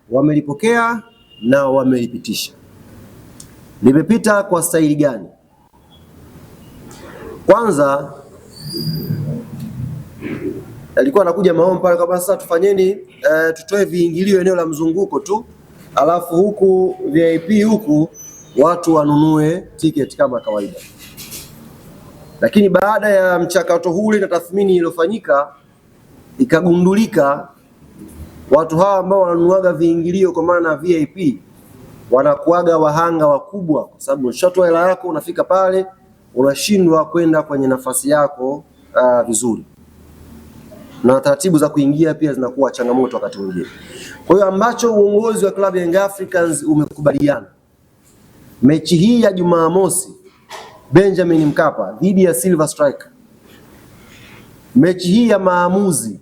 wamelipokea na wamelipitisha. Limepita kwa staili gani? Kwanza alikuwa anakuja maombi pale kwa sasa tufanyeni tutoe viingilio eneo la mzunguko tu, alafu huku VIP huku watu wanunue tiketi kama kawaida. Lakini baada ya mchakato huu na tathmini iliyofanyika, ikagundulika watu hawa ambao wananunuaga viingilio kwa maana VIP wanakuaga wahanga wakubwa, kwa sababu unashatoa hela yako, unafika pale unashindwa kwenda kwenye nafasi yako vizuri, na taratibu za kuingia pia zinakuwa changamoto wakati mwingine. Kwa hiyo ambacho uongozi wa klabu ya Young Africans umekubaliana, mechi hii ya Jumamosi Benjamin Mkapa dhidi ya Silver Strike, mechi hii ya maamuzi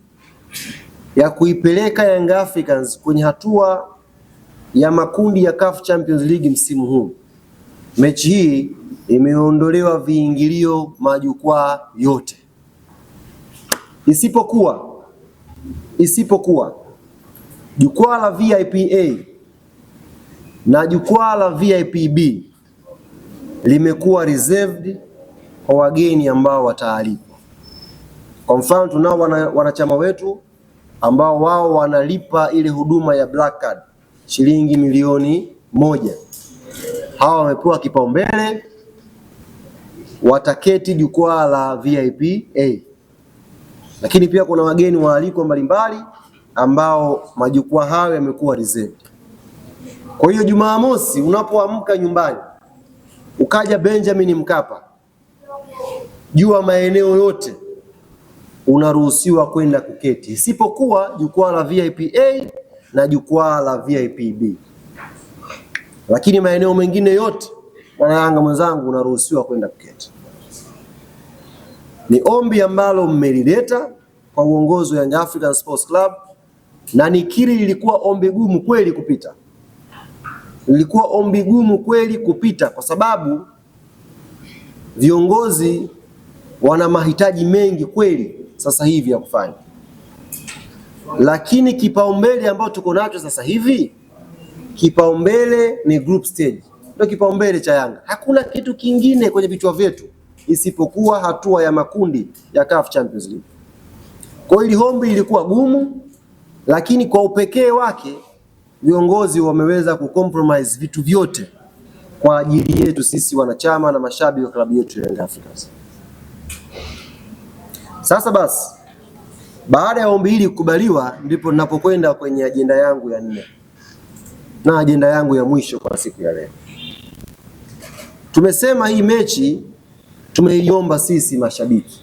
ya kuipeleka Young Africans kwenye hatua ya makundi ya CAF Champions League msimu huu, mechi hii imeondolewa viingilio majukwaa yote isipokuwa jukwaa la VIP A na jukwaa la VIP B limekuwa reserved kwa wageni ambao wataalikwa. Kwa mfano, tunao wanachama wetu ambao wao wanalipa ile huduma ya Black Card shilingi milioni 1. Hawa wamepewa kipaumbele, wataketi jukwaa la VIP A. Lakini pia kuna wageni waalikwa mbalimbali ambao majukwaa hayo yamekuwa reserved. Kwa hiyo Jumamosi unapoamka nyumbani ukaja Benjamin Mkapa, jua maeneo yote unaruhusiwa kwenda kuketi, isipokuwa jukwaa la VIP A na jukwaa la VIP B. Lakini maeneo mengine yote, Wanayanga mwenzangu, unaruhusiwa kwenda kuketi. Ni ombi ambalo mmelileta kwa uongozi wa Young African Sports Club, na nikiri lilikuwa ombi gumu kweli kupita. Lilikuwa ombi gumu kweli kupita kwa sababu viongozi wana mahitaji mengi kweli sasa hivi ya kufanya. Lakini kipaumbele ambao tuko nacho sasa hivi, kipaumbele ni group stage. Ndio kipaumbele cha Yanga. Hakuna kitu kingine kwenye vichwa vyetu isipokuwa hatua ya makundi ya CAF Champions League. Kwa hiyo ombi lilikuwa gumu, lakini kwa upekee wake viongozi wameweza kucompromise vitu vyote kwa ajili yetu sisi wanachama na mashabiki wa klabu yetu ya Young Africans. Sasa basi, baada ya ombi hili kukubaliwa, ndipo ninapokwenda kwenye ajenda yangu ya 4 na ajenda yangu ya mwisho kwa siku ya leo. Tumesema hii mechi tumeiomba sisi mashabiki.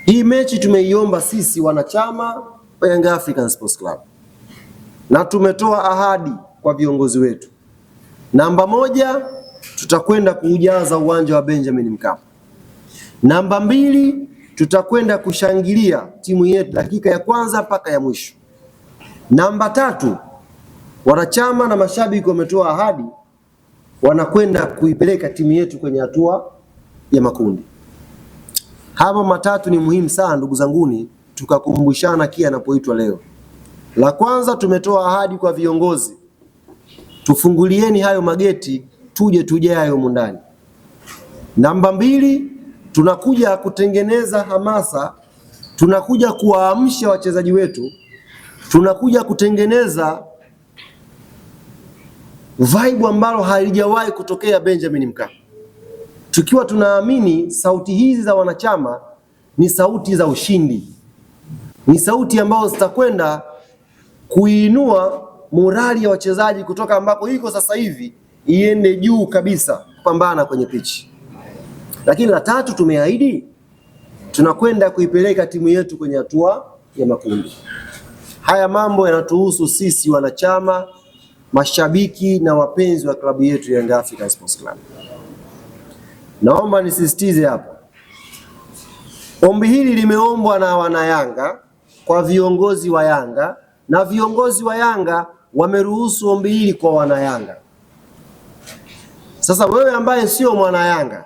Hii mechi tumeiomba sisi wanachama wa Young African Sports Club. Na tumetoa ahadi kwa viongozi wetu. Namba 1, tutakwenda kuujaza uwanja wa Benjamin Mkapa. Namba 2, tutakwenda kushangilia timu yetu dakika ya kwanza mpaka ya mwisho. Namba 3, wanachama na mashabiki wametoa ahadi wanakwenda kuipeleka timu yetu kwenye hatua ya makundi. Hapa matatu ni muhimu sana ndugu zanguni, tukakumbushana kia anapoitwa leo. La kwanza, tumetoa ahadi kwa viongozi, tufungulieni hayo mageti tuje tujae huko ndani. Namba 2, tunakuja kutengeneza hamasa, tunakuja kuwaamsha wachezaji wetu, tunakuja kutengeneza vibe ambalo halijawahi kutokea Benjamin Mkapa. Tukiwa tunaamini sauti hizi za wanachama ni sauti za ushindi, ni sauti ambazo zitakwenda kuinua morali ya wachezaji kutoka ambako iko sasa hivi iende juu kabisa kupambana kwenye pitch. Lakini la 3, tumeahidi tunakwenda kuipeleka timu yetu kwenye hatua ya makundi. Haya mambo yanatuhusu sisi wanachama, mashabiki na wapenzi wa klabu yetu ya Young African Sports Club. Naomba nisisitize hapa, ombi hili limeombwa na wanayanga kwa viongozi wa Yanga, na viongozi wa Yanga wameruhusu ombi hili kwa wanayanga. Sasa wewe ambaye sio mwana Yanga,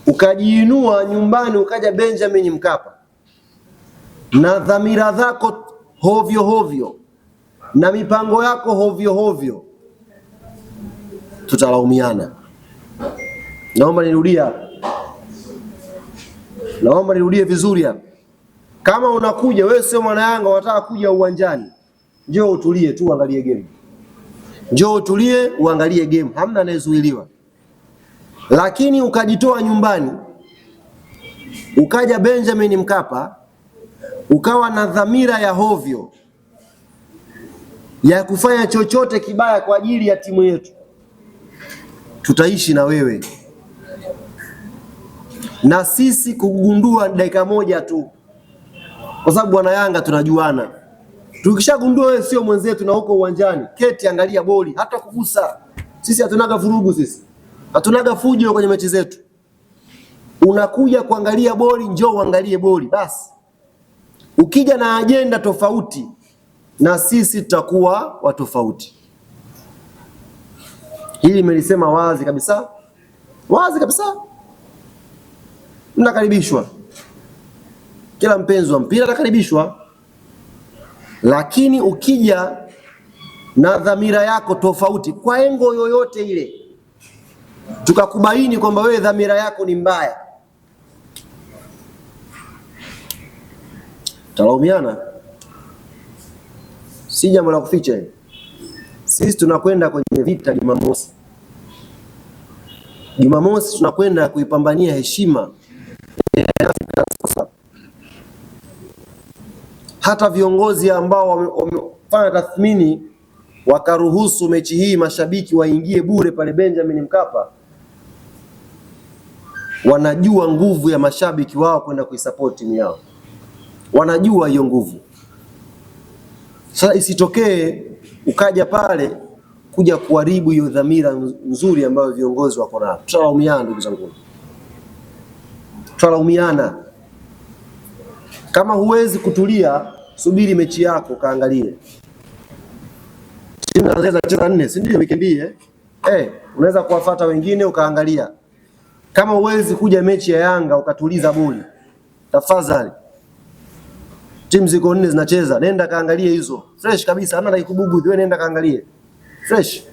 ukajiinua nyumbani ukaja Benjamin Mkapa na dhamira zako hovyo hovyo na mipango yako hovyo hovyo, tutalaumiana. Naomba nirudie vizuri hapa. Kama unakuja wewe sio mwana Yanga, unataka kuja uwanjani, njoo utulie tu uangalie game. Njoo utulie uangalie game, hamna anayezuiliwa. Lakini ukajitoa nyumbani ukaja Benjamin Mkapa ukawa na dhamira ya hovyo ya kufanya chochote kibaya kwa ajili ya timu yetu, tutaishi na wewe. Na sisi kugundua dakika moja tu, kwa sababu wana Yanga tunajuana. Tukishagundua wewe sio mwenzetu na huko uwanjani, keti angalia boli, hata kugusa. Sisi hatunaga vurugu, sisi hatunaga fujo kwenye mechi zetu. Unakuja kuangalia boli, njoo uangalie boli basi. Ukija na ajenda tofauti na sisi, tutakuwa watofauti. Hili nimelisema wazi kabisa, wazi kabisa. Mnakaribishwa, kila mpenzi wa mpira atakaribishwa, lakini ukija na dhamira yako tofauti kwa engo yoyote ile, tukakubaini kwamba wewe dhamira yako ni mbaya, talaumiana. Si jambo la kuficha. Sisi tunakwenda kwenye vita Jumamosi. Jumamosi tunakwenda kuipambania heshima. Hata viongozi ambao wamefanya tathmini wakaruhusu mechi hii mashabiki waingie bure pale Benjamin Mkapa, wanajua nguvu ya mashabiki wao kwenda kuisupport timu yao, wanajua hiyo nguvu. Sasa isitokee ukaja pale kuja kuharibu hiyo dhamira nzuri ambayo viongozi wako nayo. Tutalaumiana ndugu zangu, tutalaumiana. Kama huwezi kutulia, subiri mechi yako kaangalie. Timu inaweza kucheza 4, si ndio? Wiki unaweza kuwafuata wengine ukaangalia. Kama huwezi kuja mechi ya Yanga ukatuliza boli, tafadhali. Timu ziko 4 zinacheza, nenda kaangalie hizo. Fresh kabisa, hana kubugu, wewe nenda kaangalie. Fresh.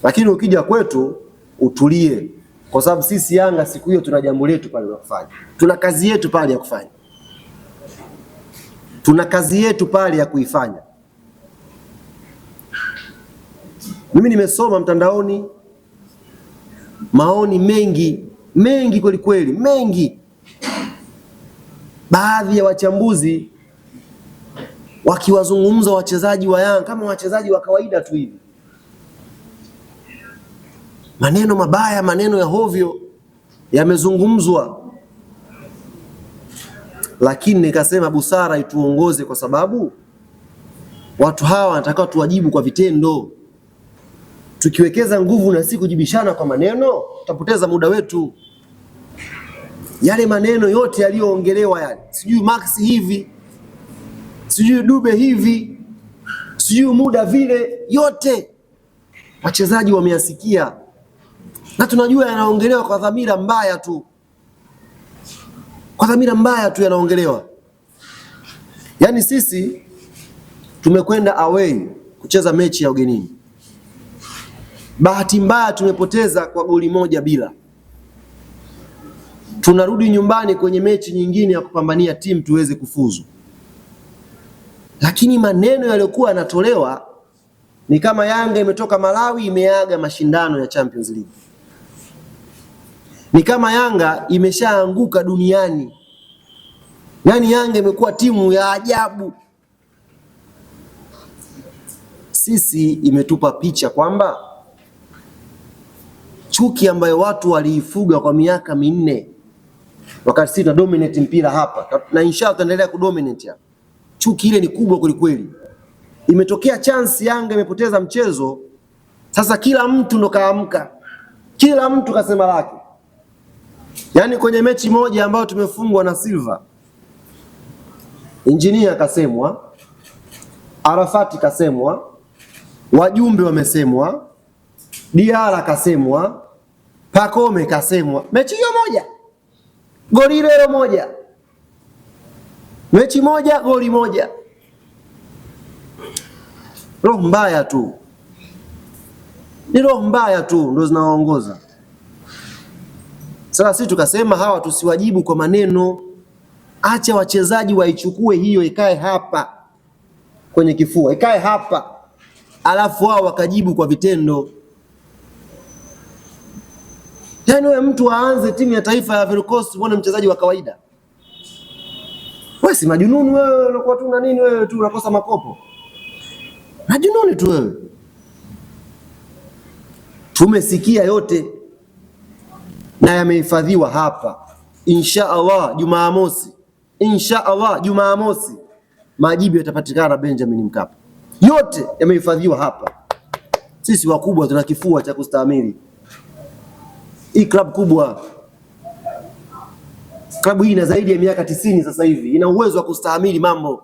Lakini ukija kwetu utulie, kwa sababu sisi Yanga siku hiyo tuna jambo letu pale la kufanya. Tuna kazi yetu pale ya kufanya. Tuna kazi yetu pale ya kuifanya. Mimi nimesoma mtandaoni maoni mengi kweli kweli, mengi. Baadhi ya wachambuzi wakiwazungumza wachezaji wa Yanga kama wachezaji wa kawaida tu hivi. Maneno mabaya, maneno ya hovyo yamezungumzwa. Lakini nikasema busara ituongoze, kwa sababu watu hawa wanataka tuwajibu kwa vitendo. Tukiwekeza nguvu na si kujibishana kwa maneno, tutapoteza muda wetu. Yale maneno yote yaliyoongelewa yale, sijui Max hivi, sijui Dube hivi, sijui muda vile, yote wachezaji wameyasikia, na tunajua yanaongelewa kwa dhamira mbaya tu. Kwa dhamira mbaya tu yanaongelewa. Yaani sisi tumekwenda away kucheza mechi ya ugenini. Bahati mbaya tumepoteza kwa goli 1-0. Tunarudi nyumbani kwenye mechi nyingine ya kupambania timu tuweze kufuzu. Lakini maneno yaliyokuwa yanatolewa ni kama Yanga imetoka Malawi imeaga mashindano ya Champions League. Ni kama Yanga imeshaanguka duniani. Yaani Yanga imekuwa timu ya ajabu. Sisi imetupa picha kwamba chuki ambayo watu waliifuga kwa miaka 4 wakati sisi tuna dominate mpira hapa, na inshallah tutaendelea kudominate hapa. Chuki ile ni kubwa kweli. Imetokea chance Yanga imepoteza mchezo, sasa kila mtu ndo kaamka. Kila mtu kasema lake. Yaani kwenye mechi moja ambayo tumefungwa na Silva, Engineer kasemwa, Arafati kasemwa, wajumbe wamesemwa, Diara kasemwa, Pacome kasemwa mechi hiyo moja, goli hilo moja, mechi moja, goli moja. Roho mbaya tu, ni roho mbaya tu ndio zinawaongoza. Sasa sisi tukasema hawa tusiwajibu kwa maneno, acha wachezaji waichukue hiyo, ikae hapa kwenye kifua, ikae hapa, alafu wao wakajibu kwa vitendo. Yaani wewe mtu aanze timu ya taifa ya Ivory Coast, uone mchezaji wa kawaida. Wewe si majununi wewe, unakuwa tu na nini wewe tu unakosa makopo. Majununi tu wewe. Tumesikia yote na yamehifadhiwa hapa. Insha Allah Jumamosi, insha Allah Jumamosi majibu yatapatikana Benjamin Mkapa. Yote yamehifadhiwa hapa. Sisi wakubwa tuna kifua cha kustahimili. Hii klabu kubwa, klabu hii ina zaidi ya miaka 90 sasa hivi, ina uwezo wa kustahimili mambo.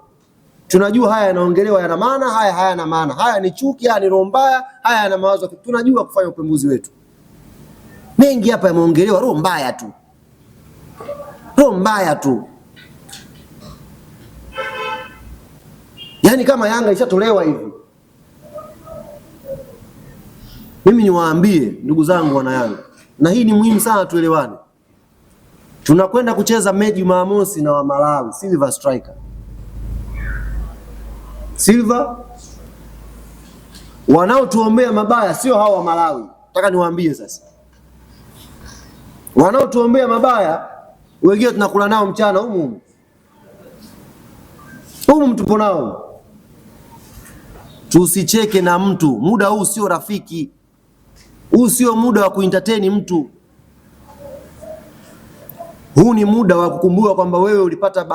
Tunajua haya yanaongelewa yana maana, haya hayana maana, haya ni chuki, haya ni roho mbaya, haya yana mawazo. Tunajua kufanya upembuzi wetu. Mengi hapa yameongelewa roho mbaya tu, roho mbaya tu. Yaani kama Yanga ishatolewa hivi. Mimi niwaambie ndugu zangu wana Yanga, na hii ni muhimu sana tuelewane. Tunakwenda kucheza mechi Jumamosi na wa Malawi, Silver Striker. Silver wanaotuombea mabaya sio hao wa Malawi. Nataka niwaambie sasa. Wanaotuombea mabaya wengine tunakula nao mchana humu. Humu tupo nao. Tusicheke na mtu. Muda huu sio rafiki. Huu sio muda wa kuentertain mtu. Huu ni muda wa kukumbuka kwamba wewe ulipata bahati.